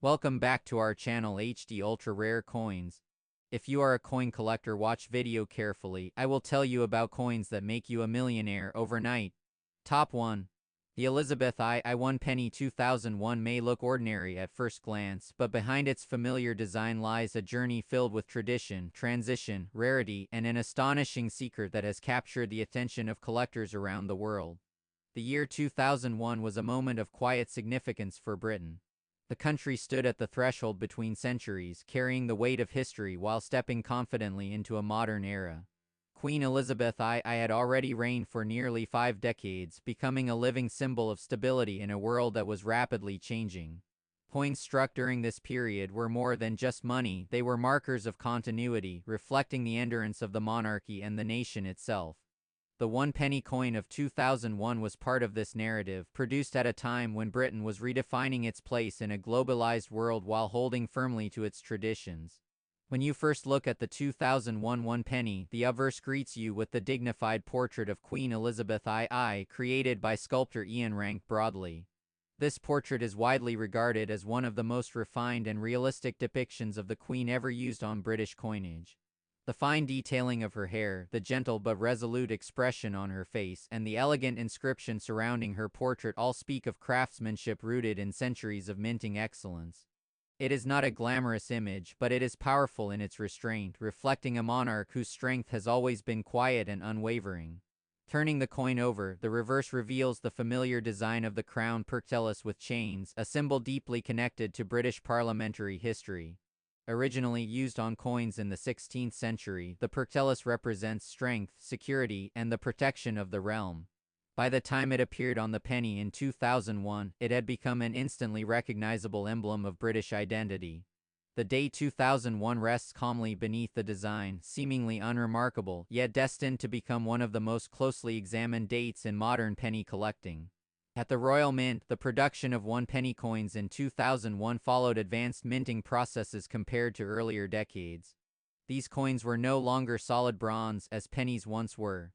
Welcome back to our channel HD Ultra Rare Coins. If you are a coin collector, watch video carefully. I will tell you about coins that make you a millionaire overnight. Top 1. The Elizabeth I 1 penny 2001 may look ordinary at first glance, but behind its familiar design lies a journey filled with tradition, transition, rarity, and an astonishing secret that has captured the attention of collectors around the world. The year 2001 was a moment of quiet significance for Britain. The country stood at the threshold between centuries, carrying the weight of history while stepping confidently into a modern era. Queen Elizabeth I had already reigned for nearly 5 decades, becoming a living symbol of stability in a world that was rapidly changing. Coins struck during this period were more than just money, they were markers of continuity, reflecting the endurance of the monarchy and the nation itself. The 1 penny coin of 2001 was part of this narrative, produced at a time when Britain was redefining its place in a globalized world while holding firmly to its traditions. When you first look at the 2001 1 penny, the obverse greets you with the dignified portrait of Queen Elizabeth II, created by sculptor Ian Rank Broadley. This portrait is widely regarded as one of the most refined and realistic depictions of the Queen ever used on British coinage. The fine detailing of her hair, the gentle but resolute expression on her face, and the elegant inscription surrounding her portrait all speak of craftsmanship rooted in centuries of minting excellence. It is not a glamorous image, but it is powerful in its restraint, reflecting a monarch whose strength has always been quiet and unwavering. Turning the coin over, the reverse reveals the familiar design of the crown purtellus with chains, a symbol deeply connected to British parliamentary history. Originally used on coins in the 16th century, the purtellus represents strength, security, and the protection of the realm. By the time it appeared on the penny in 2001, it had become an instantly recognizable emblem of British identity. The day 2001 rests calmly beneath the design, seemingly unremarkable, yet destined to become one of the most closely examined dates in modern penny collecting. At the Royal Mint, the production of 1 penny coins in 2001 followed advanced minting processes compared to earlier decades. These coins were no longer solid bronze as pennies once were.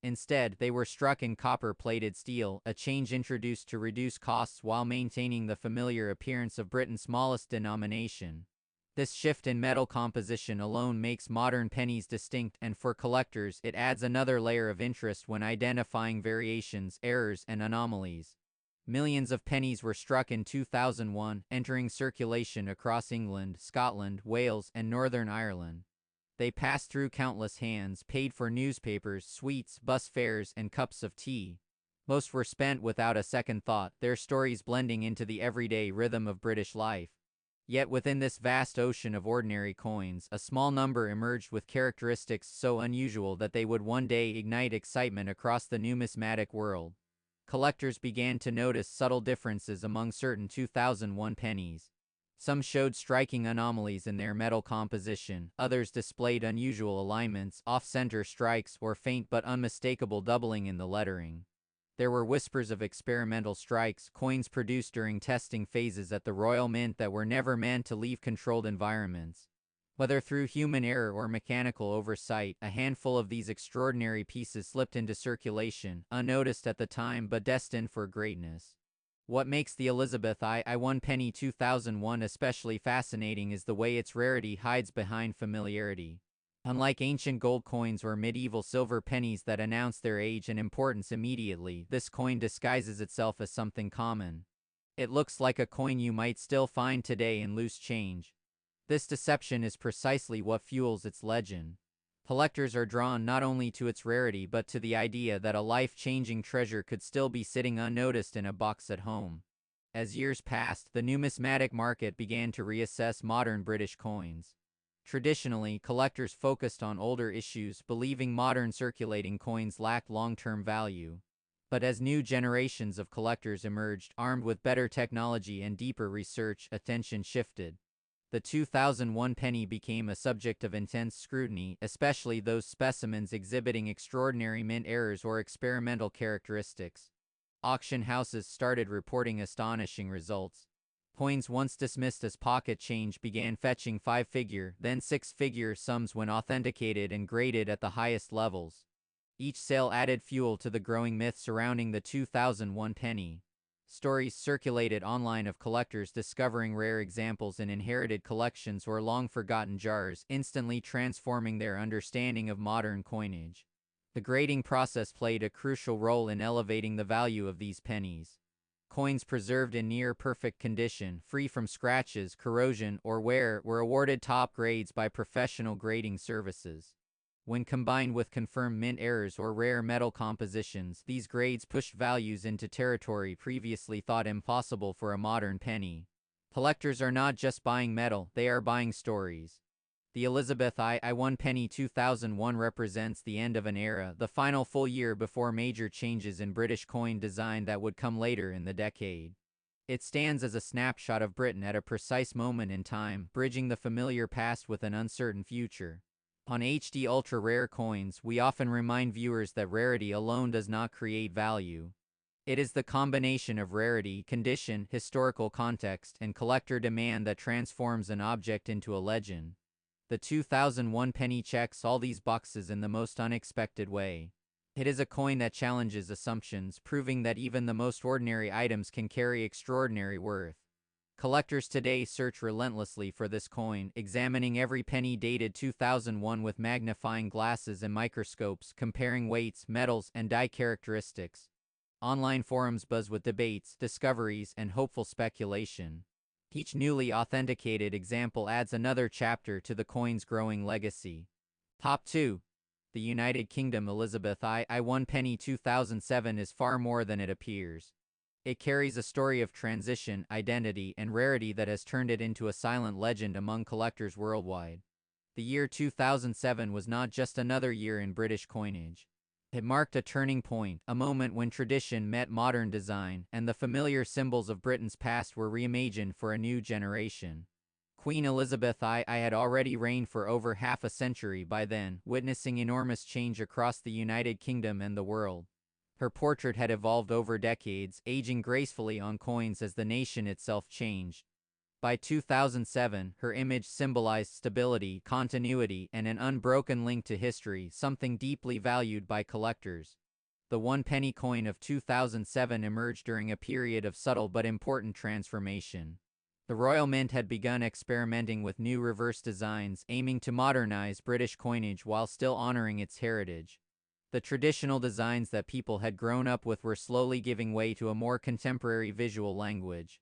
Instead, they were struck in copper-plated steel, a change introduced to reduce costs while maintaining the familiar appearance of Britain's smallest denomination. This shift in metal composition alone makes modern pennies distinct, and for collectors, it adds another layer of interest when identifying variations, errors, and anomalies. Millions of pennies were struck in 2001, entering circulation across England, Scotland, Wales, and Northern Ireland. They passed through countless hands, paid for newspapers, sweets, bus fares, and cups of tea. Most were spent without a second thought, their stories blending into the everyday rhythm of British life. Yet within this vast ocean of ordinary coins, a small number emerged with characteristics so unusual that they would one day ignite excitement across the numismatic world. Collectors began to notice subtle differences among certain 2001 pennies. Some showed striking anomalies in their metal composition, others displayed unusual alignments, off-center strikes, or faint but unmistakable doubling in the lettering. There were whispers of experimental strikes, coins produced during testing phases at the Royal Mint that were never meant to leave controlled environments. Whether through human error or mechanical oversight, a handful of these extraordinary pieces slipped into circulation, unnoticed at the time but destined for greatness. What makes the Elizabeth I 1 penny 2001 especially fascinating is the way its rarity hides behind familiarity. Unlike ancient gold coins or medieval silver pennies that announce their age and importance immediately, this coin disguises itself as something common. It looks like a coin you might still find today in loose change. This deception is precisely what fuels its legend. Collectors are drawn not only to its rarity but to the idea that a life-changing treasure could still be sitting unnoticed in a box at home. As years passed, the numismatic market began to reassess modern British coins. Traditionally, collectors focused on older issues, believing modern circulating coins lacked long-term value. But as new generations of collectors emerged, armed with better technology and deeper research, attention shifted. The 2001 penny became a subject of intense scrutiny, especially those specimens exhibiting extraordinary mint errors or experimental characteristics. Auction houses started reporting astonishing results. Coins once dismissed as pocket change began fetching 5-figure, then 6-figure sums when authenticated and graded at the highest levels. Each sale added fuel to the growing myth surrounding the 2001 penny. Stories circulated online of collectors discovering rare examples in inherited collections or long-forgotten jars, instantly transforming their understanding of modern coinage. The grading process played a crucial role in elevating the value of these pennies. Coins preserved in near-perfect condition, free from scratches, corrosion, or wear, were awarded top grades by professional grading services. When combined with confirmed mint errors or rare metal compositions, these grades pushed values into territory previously thought impossible for a modern penny. Collectors are not just buying metal, they are buying stories. The Elizabeth I penny 2001 represents the end of an era, the final full year before major changes in British coin design that would come later in the decade. It stands as a snapshot of Britain at a precise moment in time, bridging the familiar past with an uncertain future. On HD Ultra Rare coins, we often remind viewers that rarity alone does not create value. It is the combination of rarity, condition, historical context, and collector demand that transforms an object into a legend. The 2001 penny checks all these boxes in the most unexpected way. It is a coin that challenges assumptions, proving that even the most ordinary items can carry extraordinary worth. Collectors today search relentlessly for this coin, examining every penny dated 2001 with magnifying glasses and microscopes, comparing weights, metals, and die characteristics. Online forums buzz with debates, discoveries, and hopeful speculation. Each newly authenticated example adds another chapter to the coin's growing legacy. Top 2. The United Kingdom Elizabeth I penny 2007 is far more than it appears. It carries a story of transition, identity, and rarity that has turned it into a silent legend among collectors worldwide. The year 2007 was not just another year in British coinage. It marked a turning point, a moment when tradition met modern design, and the familiar symbols of Britain's past were reimagined for a new generation. Queen Elizabeth I had already reigned for over half a century by then, witnessing enormous change across the United Kingdom and the world. Her portrait had evolved over decades, aging gracefully on coins as the nation itself changed. By 2007, her image symbolized stability, continuity, and an unbroken link to history, something deeply valued by collectors. The one-penny coin of 2007 emerged during a period of subtle but important transformation. The Royal Mint had begun experimenting with new reverse designs, aiming to modernize British coinage while still honoring its heritage. The traditional designs that people had grown up with were slowly giving way to a more contemporary visual language.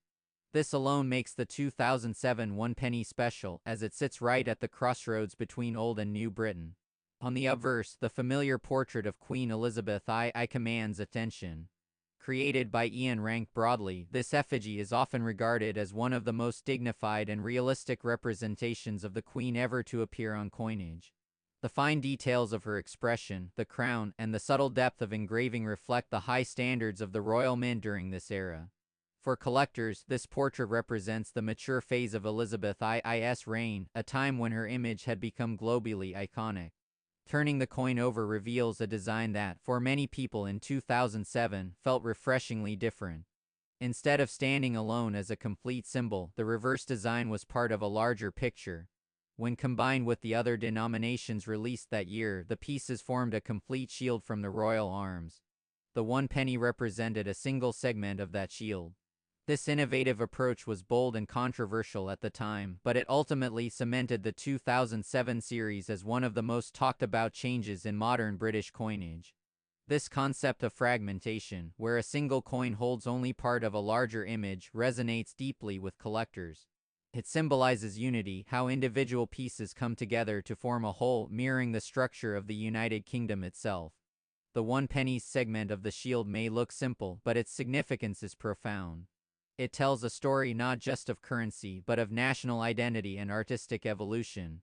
This alone makes the 2007 one-penny special, as it sits right at the crossroads between old and new Britain. On the obverse, the familiar portrait of Queen Elizabeth I commands attention. Created by Ian Rank Broadley, this effigy is often regarded as one of the most dignified and realistic representations of the Queen ever to appear on coinage. The fine details of her expression, the crown, and the subtle depth of engraving reflect the high standards of the Royal Mint during this era. For collectors, this portrait represents the mature phase of Elizabeth I's reign, a time when her image had become globally iconic. Turning the coin over reveals a design that, for many people in 2007, felt refreshingly different. Instead of standing alone as a complete symbol, the reverse design was part of a larger picture. When combined with the other denominations released that year, the pieces formed a complete shield from the royal arms. The one penny represented a single segment of that shield. This innovative approach was bold and controversial at the time, but it ultimately cemented the 2007 series as one of the most talked about changes in modern British coinage. This concept of fragmentation, where a single coin holds only part of a larger image, resonates deeply with collectors. It symbolizes unity, how individual pieces come together to form a whole, mirroring the structure of the United Kingdom itself. The one penny segment of the shield may look simple, but its significance is profound. It tells a story not just of currency, but of national identity and artistic evolution.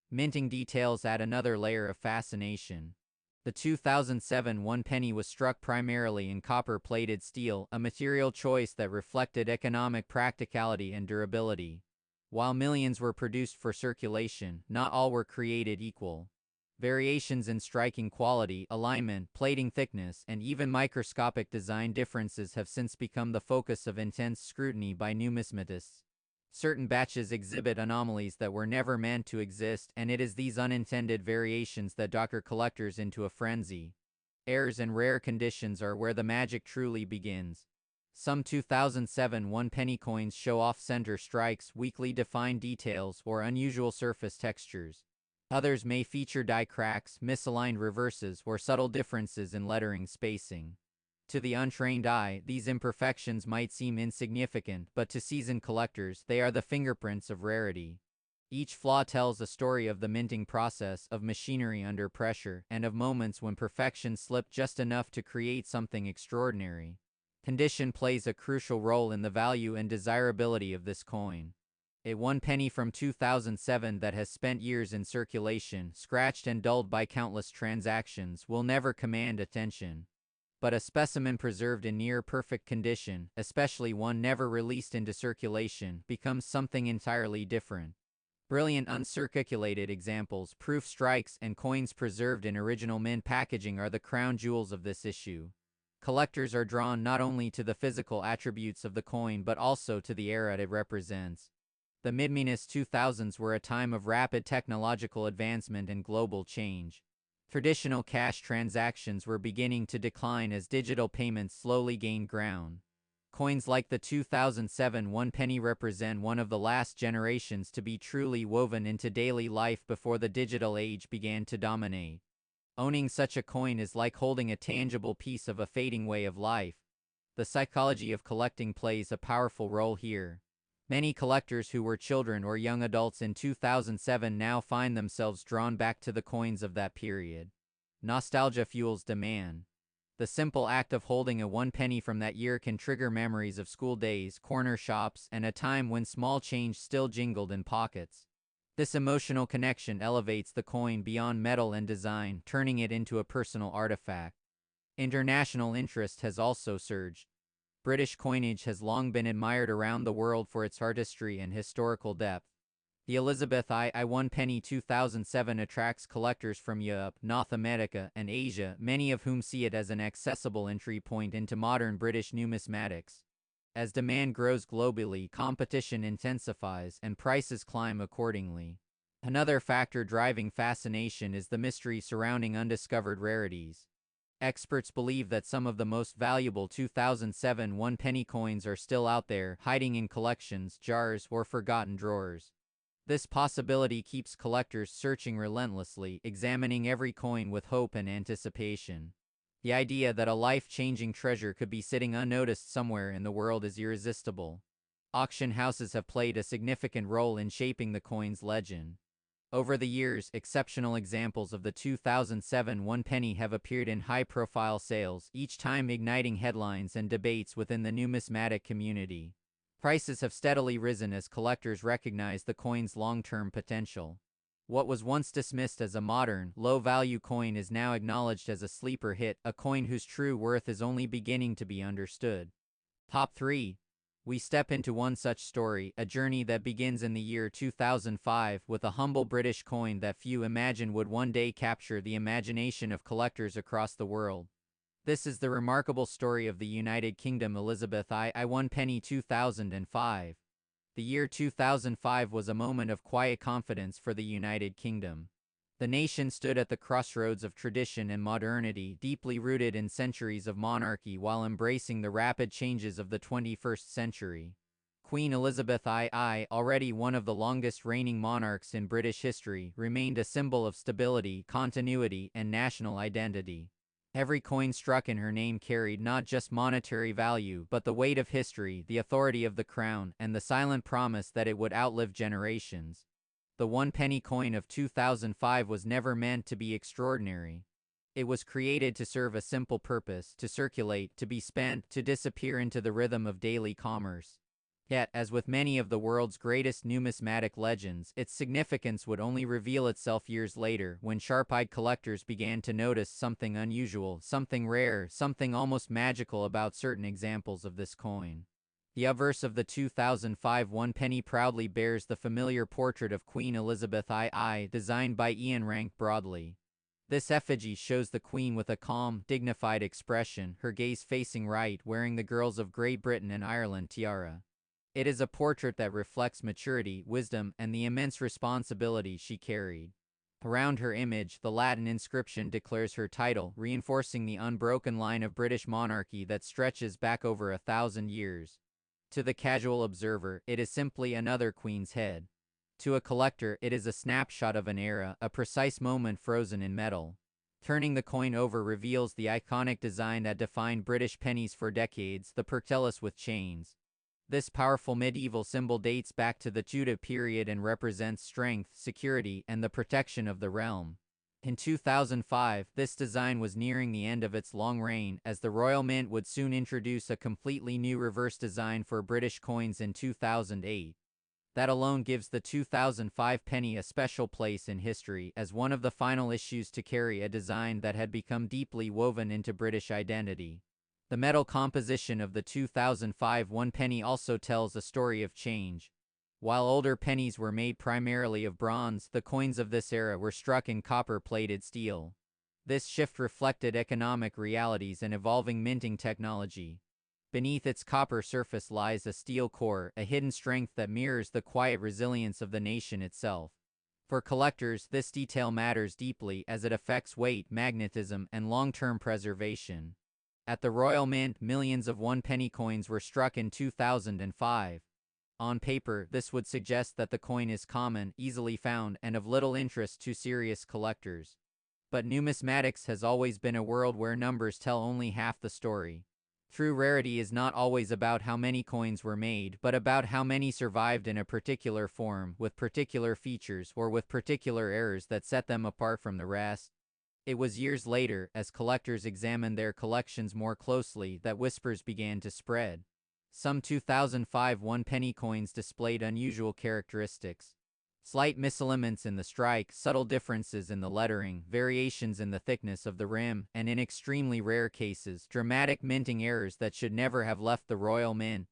Minting details add another layer of fascination. The 2007 one penny was struck primarily in copper-plated steel, a material choice that reflected economic practicality and durability. While millions were produced for circulation, not all were created equal. Variations in striking quality, alignment, plating thickness, and even microscopic design differences have since become the focus of intense scrutiny by numismatists. Certain batches exhibit anomalies that were never meant to exist, and it is these unintended variations that knock collectors into a frenzy. Errors and rare conditions are where the magic truly begins. Some 2007 one-penny coins show off center strikes, weakly defined details, or unusual surface textures. Others may feature die cracks, misaligned reverses, or subtle differences in lettering spacing. To the untrained eye, these imperfections might seem insignificant, but to seasoned collectors, they are the fingerprints of rarity. Each flaw tells a story of the minting process, of machinery under pressure, and of moments when perfection slipped just enough to create something extraordinary. Condition plays a crucial role in the value and desirability of this coin. A one-penny from 2007 that has spent years in circulation, scratched and dulled by countless transactions, will never command attention. But a specimen preserved in near-perfect condition, especially one never released into circulation, becomes something entirely different. Brilliant uncirculated examples, proof strikes, and coins preserved in original mint packaging are the crown jewels of this issue. Collectors are drawn not only to the physical attributes of the coin but also to the era it represents. The mid-2000s were a time of rapid technological advancement and global change. Traditional cash transactions were beginning to decline as digital payments slowly gained ground. Coins like the 2007 one-penny represent one of the last generations to be truly woven into daily life before the digital age began to dominate. Owning such a coin is like holding a tangible piece of a fading way of life. The psychology of collecting plays a powerful role here. Many collectors who were children or young adults in 2007 now find themselves drawn back to the coins of that period. Nostalgia fuels demand. The simple act of holding a one-penny from that year can trigger memories of school days, corner shops, and a time when small change still jingled in pockets. This emotional connection elevates the coin beyond metal and design, turning it into a personal artifact. International interest has also surged. British coinage has long been admired around the world for its artistry and historical depth. The Elizabeth I one-penny 2007 attracts collectors from Europe, North America, and Asia, many of whom see it as an accessible entry point into modern British numismatics. As demand grows globally, competition intensifies, and prices climb accordingly. Another factor driving fascination is the mystery surrounding undiscovered rarities. Experts believe that some of the most valuable 2007 one-penny coins are still out there, hiding in collections, jars, or forgotten drawers. This possibility keeps collectors searching relentlessly, examining every coin with hope and anticipation. The idea that a life-changing treasure could be sitting unnoticed somewhere in the world is irresistible. Auction houses have played a significant role in shaping the coin's legend. Over the years, exceptional examples of the 2007 one-penny have appeared in high-profile sales, each time igniting headlines and debates within the numismatic community. Prices have steadily risen as collectors recognize the coin's long-term potential. What was once dismissed as a modern, low-value coin is now acknowledged as a sleeper hit, a coin whose true worth is only beginning to be understood. Top 3. We step into one such story, a journey that begins in the year 2005 with a humble British coin that few imagine would one day capture the imagination of collectors across the world. This is the remarkable story of the United Kingdom Elizabeth I one-penny 2005. The year 2005 was a moment of quiet confidence for the United Kingdom. The nation stood at the crossroads of tradition and modernity, deeply rooted in centuries of monarchy while embracing the rapid changes of the 21st century. Queen Elizabeth I, already one of the longest reigning monarchs in British history, remained a symbol of stability, continuity, and national identity. Every coin struck in her name carried not just monetary value but the weight of history, the authority of the crown, and the silent promise that it would outlive generations. The one-penny coin of 2005 was never meant to be extraordinary. It was created to serve a simple purpose: to circulate, to be spent, to disappear into the rhythm of daily commerce. Yet, as with many of the world's greatest numismatic legends, its significance would only reveal itself years later, when sharp-eyed collectors began to notice something unusual, something rare, something almost magical about certain examples of this coin. The obverse of the 2005 one-penny proudly bears the familiar portrait of Queen Elizabeth I, designed by Ian Rank Broadley. This effigy shows the Queen with a calm, dignified expression, her gaze facing right, wearing the Girls of Great Britain and Ireland tiara. It is a portrait that reflects maturity, wisdom, and the immense responsibility she carried. Around her image, the Latin inscription declares her title, reinforcing the unbroken line of British monarchy that stretches back over 1,000 years. To the casual observer, it is simply another queen's head. To a collector, it is a snapshot of an era, a precise moment frozen in metal. Turning the coin over reveals the iconic design that defined British pennies for decades, the pertellus with chains. This powerful medieval symbol dates back to the Tudor period and represents strength, security, and the protection of the realm. In 2005, this design was nearing the end of its long reign, as the Royal Mint would soon introduce a completely new reverse design for British coins in 2008. That alone gives the 2005 penny a special place in history as one of the final issues to carry a design that had become deeply woven into British identity. The metal composition of the 2005 one penny also tells a story of change. While older pennies were made primarily of bronze, the coins of this era were struck in copper-plated steel. This shift reflected economic realities and evolving minting technology. Beneath its copper surface lies a steel core, a hidden strength that mirrors the quiet resilience of the nation itself. For collectors, this detail matters deeply as it affects weight, magnetism, and long-term preservation. At the Royal Mint, millions of one-penny coins were struck in 2005. On paper, this would suggest that the coin is common, easily found, and of little interest to serious collectors. But numismatics has always been a world where numbers tell only half the story. True rarity is not always about how many coins were made, but about how many survived in a particular form, with particular features, or with particular errors that set them apart from the rest. It was years later, as collectors examined their collections more closely, that whispers began to spread. Some 2005 one-penny coins displayed unusual characteristics. Slight misalignments in the strike, subtle differences in the lettering, variations in the thickness of the rim, and in extremely rare cases, dramatic minting errors that should never have left the Royal Mint.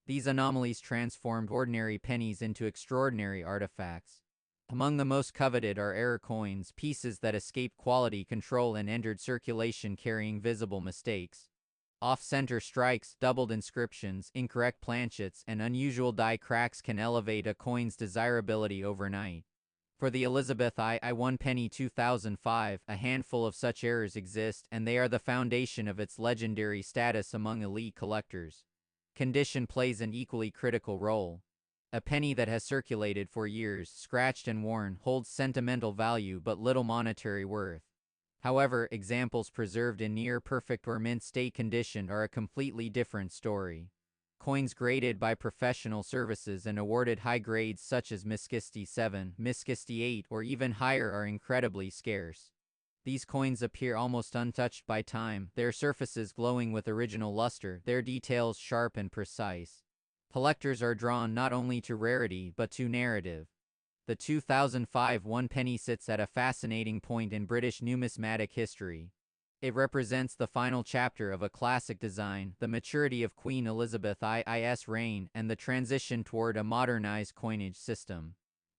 These anomalies transformed ordinary pennies into extraordinary artifacts. Among the most coveted are error coins, pieces that escaped quality control and entered circulation carrying visible mistakes. Off-center strikes, doubled inscriptions, incorrect planchets, and unusual die cracks can elevate a coin's desirability overnight. For the Elizabeth I one penny 2005, a handful of such errors exist, and they are the foundation of its legendary status among elite collectors. Condition plays an equally critical role. A penny that has circulated for years, scratched and worn, holds sentimental value but little monetary worth. However, examples preserved in near-perfect or mint-state condition are a completely different story. Coins graded by professional services and awarded high grades such as Miskisti 7, Miskisti 8, or even higher are incredibly scarce. These coins appear almost untouched by time, their surfaces glowing with original luster, their details sharp and precise. Collectors are drawn not only to rarity but to narrative. The 2005 one penny sits at a fascinating point in British numismatic history. It represents the final chapter of a classic design, the maturity of Queen Elizabeth I's reign, and the transition toward a modernized coinage system.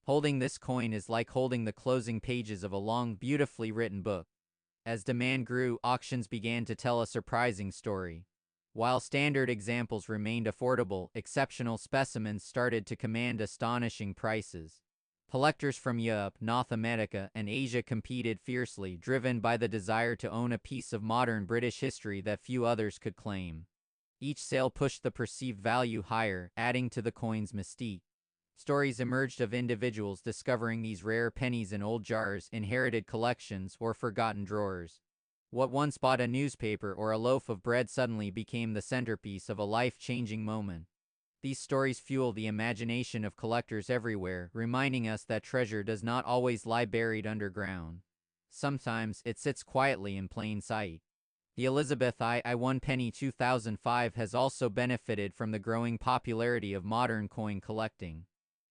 Holding this coin is like holding the closing pages of a long, beautifully written book. As demand grew, auctions began to tell a surprising story. While standard examples remained affordable, exceptional specimens started to command astonishing prices. Collectors from Europe, North America, and Asia competed fiercely, driven by the desire to own a piece of modern British history that few others could claim. Each sale pushed the perceived value higher, adding to the coin's mystique. Stories emerged of individuals discovering these rare pennies in old jars, inherited collections, or forgotten drawers. What once bought a newspaper or a loaf of bread suddenly became the centerpiece of a life-changing moment. These stories fuel the imagination of collectors everywhere, reminding us that treasure does not always lie buried underground. Sometimes, it sits quietly in plain sight. The Elizabeth I one penny 2005 has also benefited from the growing popularity of modern coin collecting.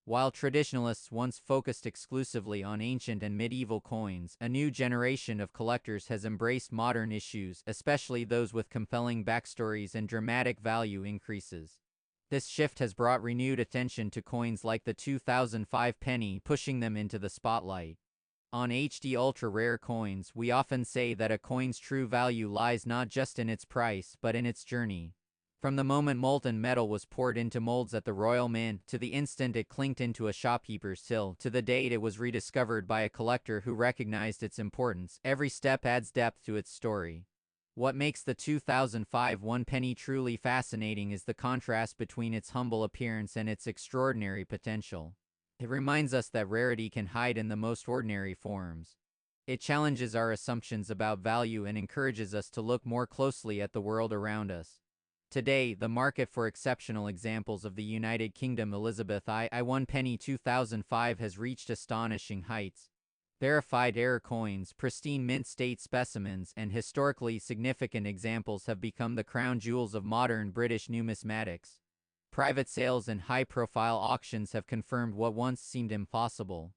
While traditionalists once focused exclusively on ancient and medieval coins, a new generation of collectors has embraced modern issues, especially those with compelling backstories and dramatic value increases. This shift has brought renewed attention to coins like the 2005 penny, pushing them into the spotlight. On HD ultra-rare coins, we often say that a coin's true value lies not just in its price, but in its journey. From the moment molten metal was poured into molds at the Royal Mint, to the instant it clinked into a shopkeeper's till, to the date it was rediscovered by a collector who recognized its importance, every step adds depth to its story. What makes the 2005 one penny truly fascinating is the contrast between its humble appearance and its extraordinary potential. It reminds us that rarity can hide in the most ordinary forms. It challenges our assumptions about value and encourages us to look more closely at the world around us. Today, the market for exceptional examples of the United Kingdom Elizabeth I 1 penny 2005 has reached astonishing heights. Verified error coins, pristine mint state specimens, and historically significant examples have become the crown jewels of modern British numismatics. Private sales and high-profile auctions have confirmed what once seemed impossible.